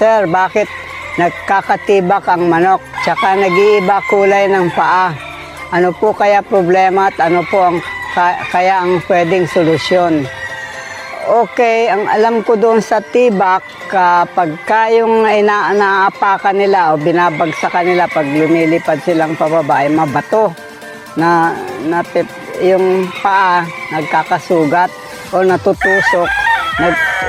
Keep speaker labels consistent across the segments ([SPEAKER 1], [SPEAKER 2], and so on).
[SPEAKER 1] Sir, bakit nagkakatibak ang manok? Tsaka nag-iiba kulay ng paa. Ano po kaya problema at ano po ang kaya ang pwedeng solusyon? Okay, ang alam ko doon sa tibak, kapag yung inaapakan nila o binabagsakan nila pag lumilipad silang pababa ay mabato na yung paa nagkakasugat o natutusok.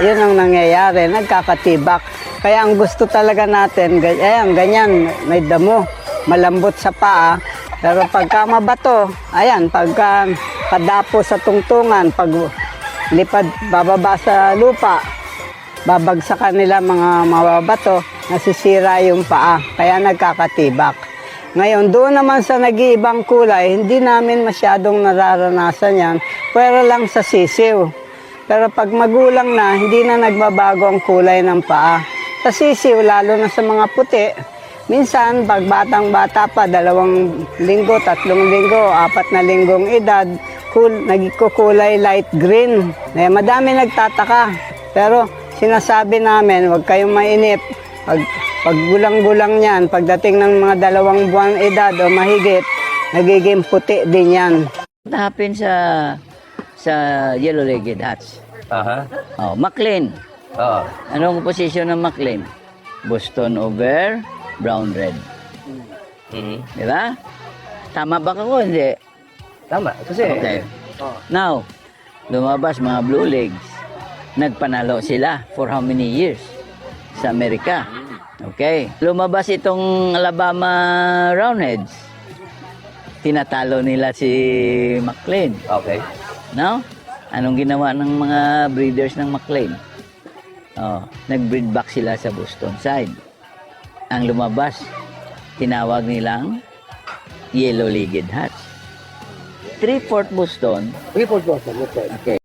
[SPEAKER 1] Yun ang nangyayari, nagkakatibak. Kaya ang gusto talaga natin, ganyan, may damo, malambot sa paa. Pero pagka mabato, ayan, pagka padapo sa tungtungan, pag lipad, bababa sa lupa, babagsakan nila mga mababato, nasisira yung paa, kaya nagkakatibak. Ngayon, doon naman sa nag-iibang kulay, hindi namin masyadong nararanasan yan, pero lang sa sisiw. Pero pag magulang na, hindi na nagbabago ang kulay ng paa. Sa sisiw, lalo na sa mga puti, minsan, pag batang-bata pa, 2 linggo, 3 linggo, 4 na linggong edad, nagkukulay light green. Madami nagtataka. Pero sinasabi namin, huwag kayong mainip. Pag gulang-gulang yan, pagdating ng mga 2 buwan edad o mahigit, nagiging puti din yan.
[SPEAKER 2] What happened sa yellow-legged hats? Oh, McLean. Anong posisyon ng McLean? Boston over brown-red. Di ba? Tama ba ako? Hindi.
[SPEAKER 3] Tama, kasi...
[SPEAKER 2] Okay. Now, lumabas mga Blue Legs. Nagpanalo sila for how many years? Sa Amerika. Okay. Lumabas itong Alabama Roundheads. Tinatalo nila si McLean.
[SPEAKER 3] Okay.
[SPEAKER 2] No? Anong ginawa ng mga breeders ng McLean? Oh, nag-breed back sila sa Boston side. Ang lumabas, tinawag nilang yellow-legged hats. 3-4 Boston.
[SPEAKER 3] 3-4 Boston, okay.
[SPEAKER 2] Okay.